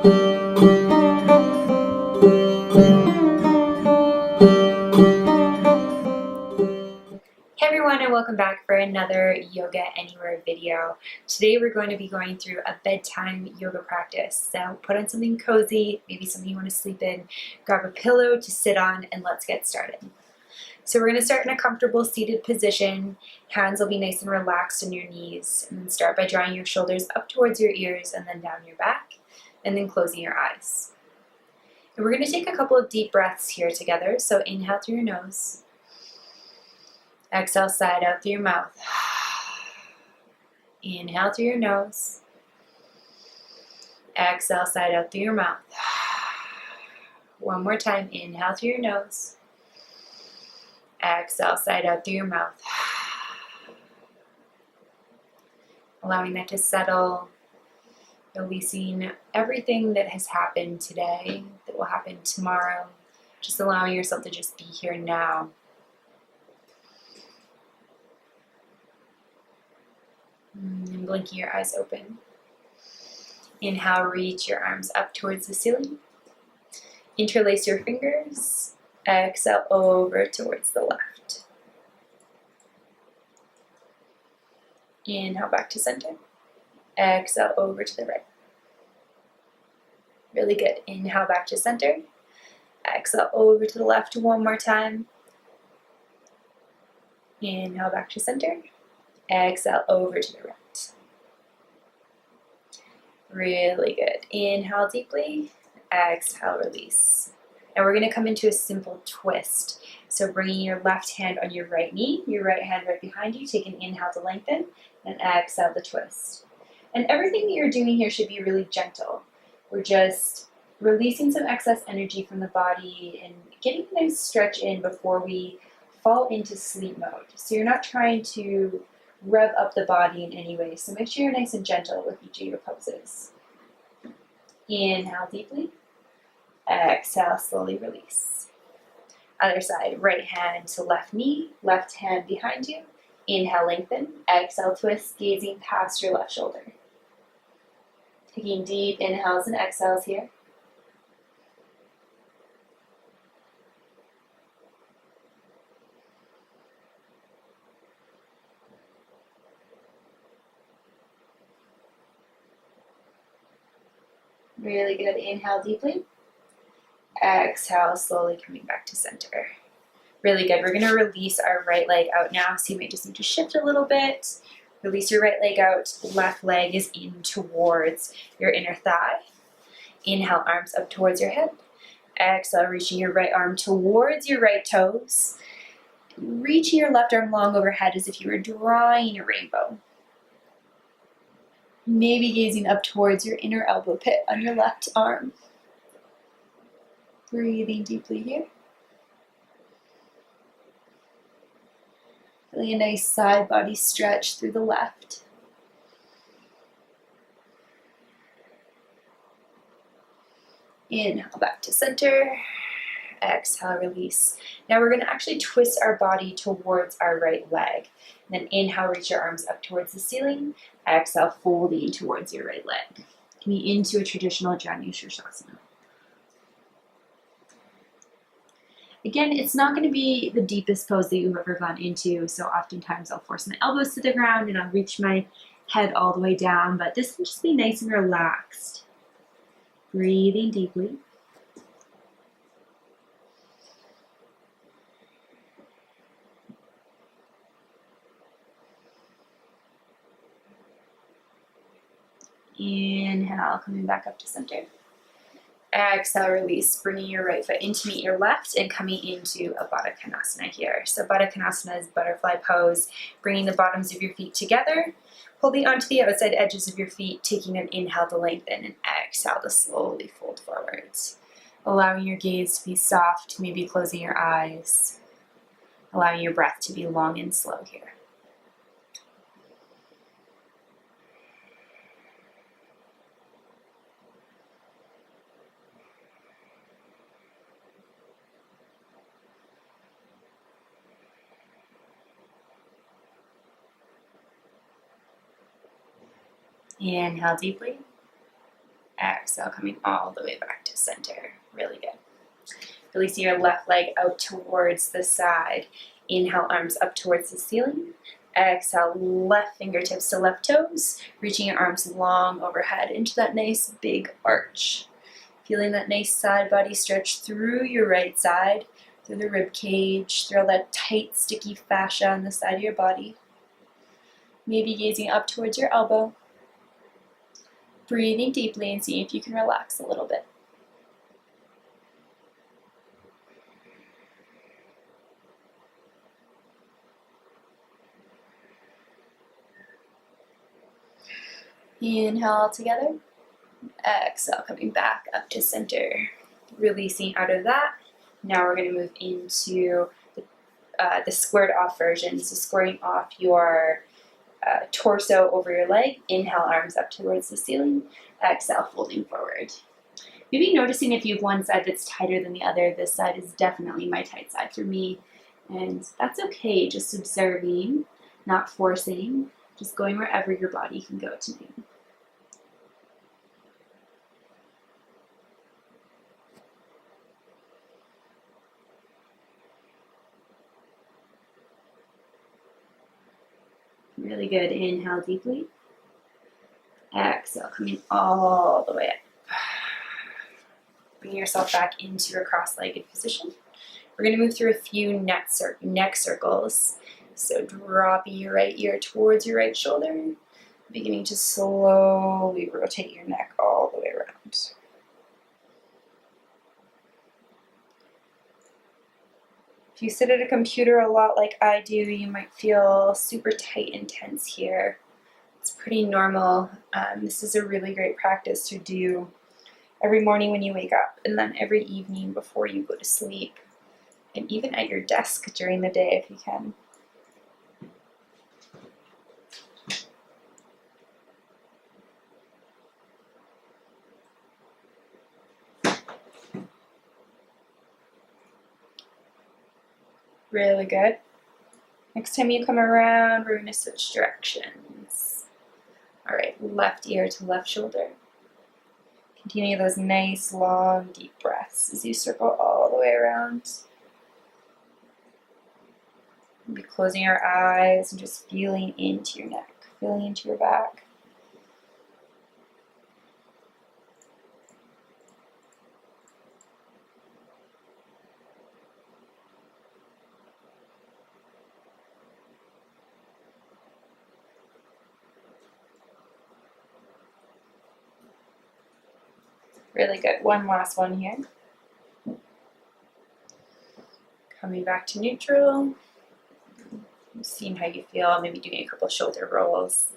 Hey everyone, and welcome back for another Yoga Anywhere video. Today we're going to be going through a bedtime yoga practice. So put on something cozy, maybe something you want to sleep in, grab a pillow to sit on, and let's get started. So we're going to start in a comfortable seated position. Hands will be nice and relaxed on your knees. And then start by drawing your shoulders up towards your ears and then down your back, and then closing your eyes. And we're going to take a couple of deep breaths here together. So inhale through your nose. Exhale, side out through your mouth. Inhale through your nose. Exhale, side out through your mouth. One more time. Inhale through your nose. Exhale, side out through your mouth. Allowing that to settle. Releasing everything that has happened today, that will happen tomorrow. Just allowing yourself to just be here now. And blinking your eyes open. Inhale, reach your arms up towards the ceiling. Interlace your fingers. Exhale, over towards the left. Inhale, back to center. Exhale, over to the right. Really good. Inhale, back to center. Exhale, over to the left one more time. Inhale, back to center. Exhale, over to the right. Really good. Inhale deeply. Exhale, release. Now we're going to come into a simple twist. So bringing your left hand on your right knee, your right hand right behind you. Take an inhale to lengthen, and exhale the twist. And everything that you're doing here should be really gentle. We're just releasing some excess energy from the body and getting a nice stretch in before we fall into sleep mode. So you're not trying to rev up the body in any way. So make sure you're nice and gentle with each of your poses. Inhale deeply. Exhale, slowly release. Other side, right hand to left knee, left hand behind you. Inhale, lengthen. Exhale, twist, gazing past your left shoulder. Taking deep inhales and exhales here. Really good. Inhale deeply. Exhale, slowly coming back to center. Really good. We're going to release our right leg out now. So you may just need to shift a little bit. Release your right leg out. Left leg is in towards your inner thigh. Inhale, arms up towards your head. Exhale, reaching your right arm towards your right toes. Reaching your left arm long overhead as if you were drawing a rainbow. Maybe gazing up towards your inner elbow pit on your left arm. Breathing deeply here. Feeling a nice side body stretch through the left. Inhale, back to center. Exhale, release. Now we're going to actually twist our body towards our right leg. And then inhale, reach your arms up towards the ceiling. Exhale, folding towards your right leg. Coming into a traditional Janushirshasana. Again, it's not going to be the deepest pose that you've ever gone into, so oftentimes I'll force my elbows to the ground and I'll reach my head all the way down, but this can just be nice and relaxed. Breathing deeply. Inhale, coming back up to center. Exhale, release, bringing your right foot in to meet your left and coming into a Baddha Konasana here. So Baddha Konasana is butterfly pose, bringing the bottoms of your feet together, holding onto the outside edges of your feet, taking an inhale to lengthen and exhale to slowly fold forwards. Allowing your gaze to be soft, maybe closing your eyes, allowing your breath to be long and slow here. Inhale deeply. Exhale, coming all the way back to center. Really good. Releasing your left leg out towards the side. Inhale, arms up towards the ceiling. Exhale, left fingertips to left toes, reaching your arms long overhead into that nice big arch. Feeling that nice side body stretch through your right side, through the rib cage, through all that tight, sticky fascia on the side of your body. Maybe gazing up towards your elbow. Breathing deeply and seeing if you can relax a little bit. Inhale together. Exhale, coming back up to center. Releasing out of that. Now we're going to move into the squared off version. So squaring off your torso over your leg. Inhale, arms up towards the ceiling. Exhale, folding forward. Maybe noticing if you have one side that's tighter than the other. This side is definitely my tight side for me. And that's okay, just observing, not forcing, just going wherever your body can go tonight. Really good. Inhale deeply. Exhale, coming all the way up. Bring yourself back into your cross-legged position. We're going to move through a few neck circles. So dropping your right ear towards your right shoulder, beginning to slowly rotate your neck all the way around. If you sit at a computer a lot like I do, you might feel super tight and tense here. It's pretty normal. This is a really great practice to do every morning when you wake up, and then every evening before you go to sleep, and even at your desk during the day if you can. Really good. Next time you come around, we're going to switch directions. All right, left ear to left shoulder. Continue those nice, long, deep breaths as you circle all the way around. Be closing your eyes and just feeling into your neck, feeling into your back. Really good. One last one here. Coming back to neutral. Seeing how you feel, maybe doing a couple shoulder rolls.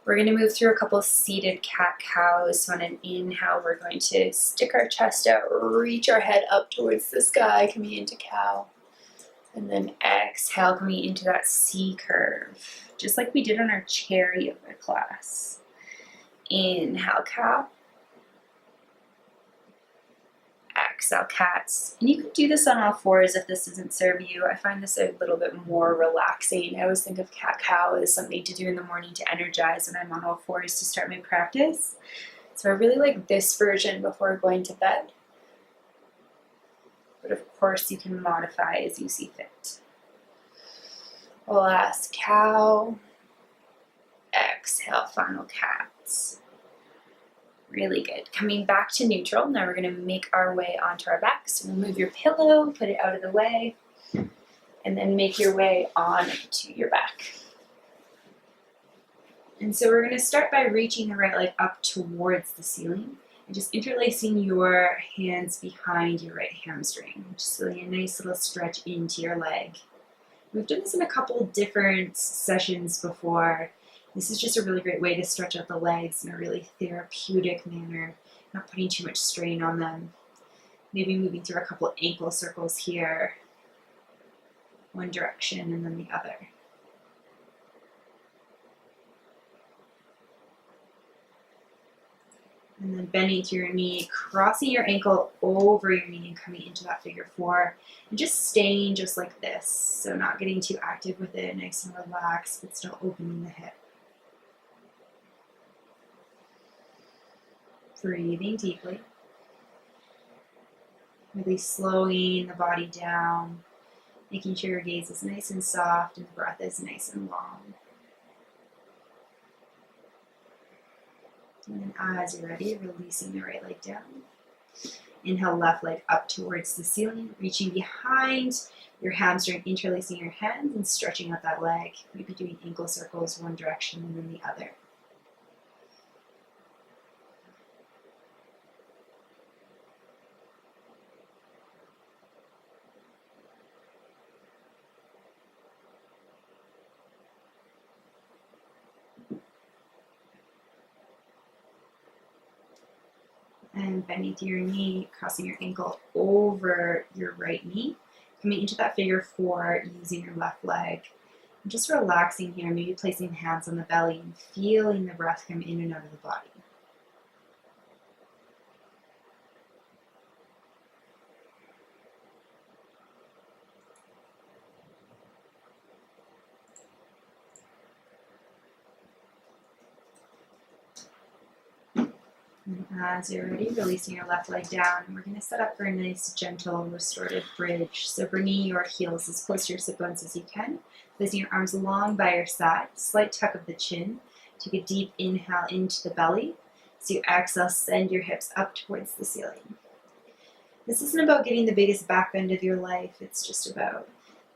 We're going to move through a couple seated cat-cows. So on an inhale, we're going to stick our chest out, reach our head up towards the sky, coming into cow. And then exhale, coming into that C curve, just like we did on our chair yoga class. Inhale, cow. Exhale, cats. And you could do this on all fours if this doesn't serve you. I find this a little bit more relaxing. I always think of cat-cow as something to do in the morning to energize when I'm on all fours to start my practice. So I really like this version before going to bed. But of course you can modify as you see fit. Last cow. Exhale, final cats. Really good. Coming back to neutral. Now we're going to make our way onto our back. So remove your pillow, put it out of the way, and then make your way on to your back. And so we're going to start by reaching the right leg up towards the ceiling and just interlacing your hands behind your right hamstring. Just feeling a nice little stretch into your leg. We've done this in a couple different sessions before. This is just a really great way to stretch out the legs in a really therapeutic manner, not putting too much strain on them. Maybe moving through a couple ankle circles here, one direction and then the other. And then bending through your knee, crossing your ankle over your knee and coming into that figure four. And just staying just like this. So not getting too active with it, nice and relaxed, but still opening the hip. Breathing deeply. Really slowing the body down, making sure your gaze is nice and soft and the breath is nice and long. And then as you're ready, releasing the right leg down. Inhale, left leg up towards the ceiling, reaching behind your hamstring, interlacing your hands and stretching out that leg. Maybe doing ankle circles one direction and then the other. And bending through your knee, crossing your ankle over your right knee, coming into that figure four using your left leg. And just relaxing here, maybe placing hands on the belly and feeling the breath come in and out of the body. And as you're ready, releasing your left leg down, and we're going to set up for a nice, gentle, restorative bridge. So bringing your heels as close to your sit bones as you can, placing your arms long by your side, slight tuck of the chin. Take a deep inhale into the belly. So you exhale, send your hips up towards the ceiling. This isn't about getting the biggest back bend of your life. It's just about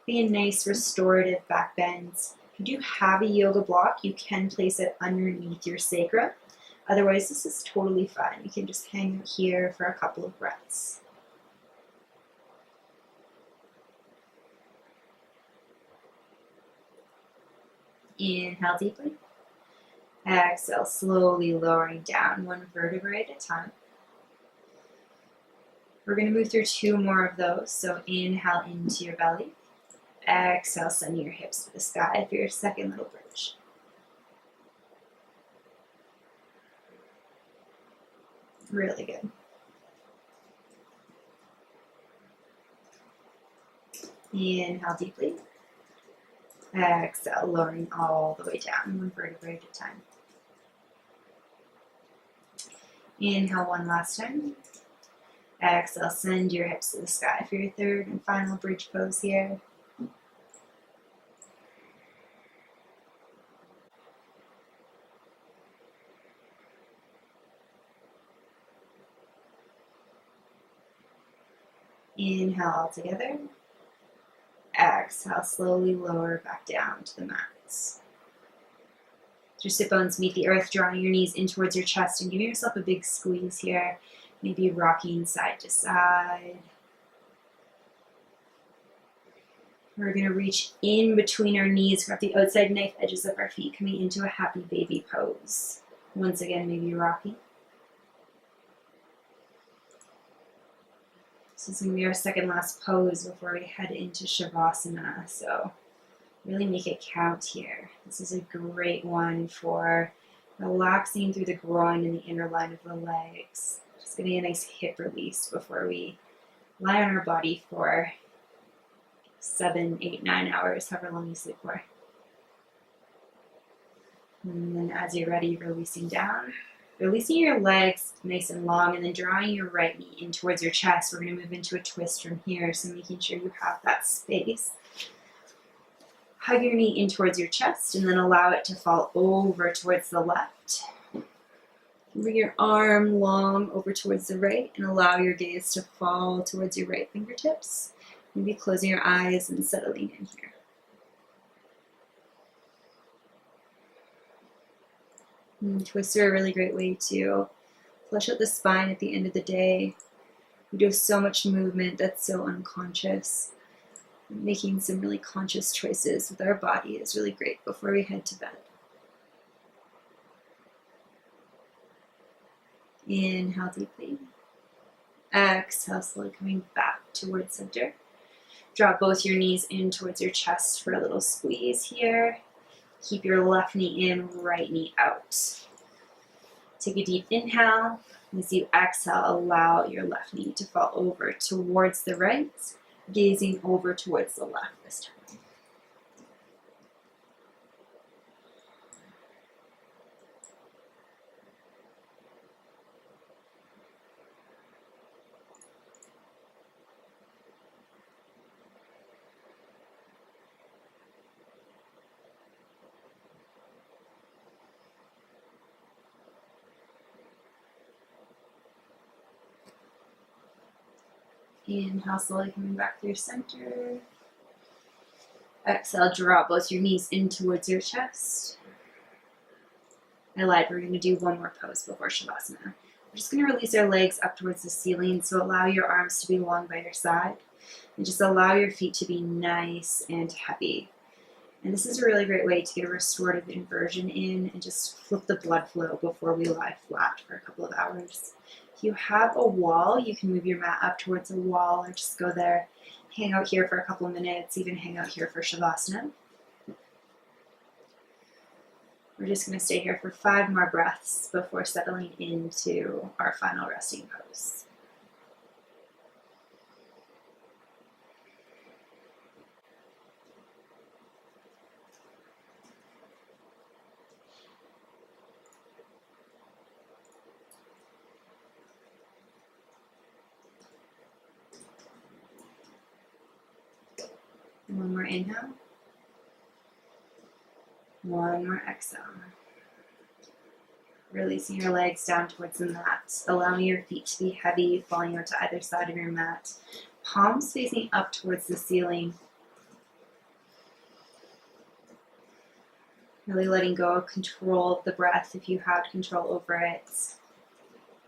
being nice, restorative back bends. If you do have a yoga block, you can place it underneath your sacrum. Otherwise, this is totally fine. You can just hang out here for a couple of breaths. Inhale deeply. Exhale, slowly lowering down one vertebrae at a time. We're going to move through two more of those. So inhale into your belly. Exhale, sending your hips to the sky for your second little bridge. Really good. Inhale deeply. Exhale, lowering all the way down, one vertebrae at a time. Inhale one last time. Exhale, send your hips to the sky for your third and final bridge pose here. Inhale all together. Exhale, slowly lower back down to the mats. Your sit bones meet the earth, drawing your knees in towards your chest and giving yourself a big squeeze here. Maybe rocking side to side. We're going to reach in between our knees, grab the outside knife edges of our feet, coming into a happy baby pose. Once again, maybe rocking. This is going to be our second last pose before we head into Shavasana. So really make it count here. This is a great one for relaxing through the groin and the inner line of the legs. Just getting a nice hip release before we lie on our body for 7, 8, 9 hours, however long you sleep for. And then as you're ready, releasing down. Releasing your legs nice and long and then drawing your right knee in towards your chest. We're going to move into a twist from here, so making sure you have that space. Hug your knee in towards your chest and then allow it to fall over towards the left. Bring your arm long over towards the right and allow your gaze to fall towards your right fingertips. Maybe closing your eyes and settling in here. And twists are a really great way to flush out the spine at the end of the day. We do so much movement that's so unconscious. Making some really conscious choices with our body is really great before we head to bed. Inhale deeply. Exhale, slowly coming back towards center. Draw both your knees in towards your chest for a little squeeze here. Keep your left knee in, right knee out. Take a deep inhale. As you exhale, allow your left knee to fall over towards the right, gazing over towards the left this time. Inhale, slowly coming back through center. Exhale, draw both your knees in towards your chest. I lied, we're going to do one more pose before Shavasana. We're just going to release our legs up towards the ceiling, so allow your arms to be long by your side. And just allow your feet to be nice and heavy. And this is a really great way to get a restorative inversion in and just flip the blood flow before we lie flat for a couple of hours. If you have a wall, you can move your mat up towards a wall or just go there, hang out here for a couple of minutes, even hang out here for Shavasana. We're just going to stay here for 5 more breaths before settling into our final resting pose. One more inhale. One more exhale. Releasing your legs down towards the mat, allowing your feet to be heavy, falling out to either side of your mat. Palms facing up towards the ceiling. Really letting go of control of the breath if you had control over it.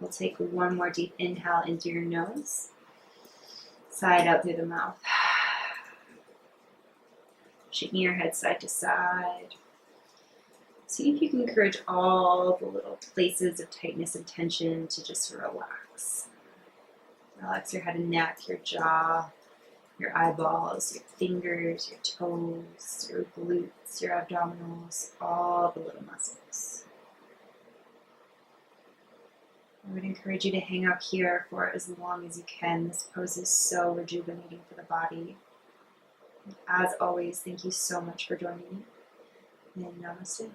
We'll take one more deep inhale into your nose. Side out through the mouth. Shaking your head side to side. See if you can encourage all the little places of tightness and tension to just relax. Relax your head and neck, your jaw, your eyeballs, your fingers, your toes, your glutes, your abdominals, all the little muscles. I would encourage you to hang out here for as long as you can. This pose is so rejuvenating for the body. As always, thank you so much for joining me, and namaste.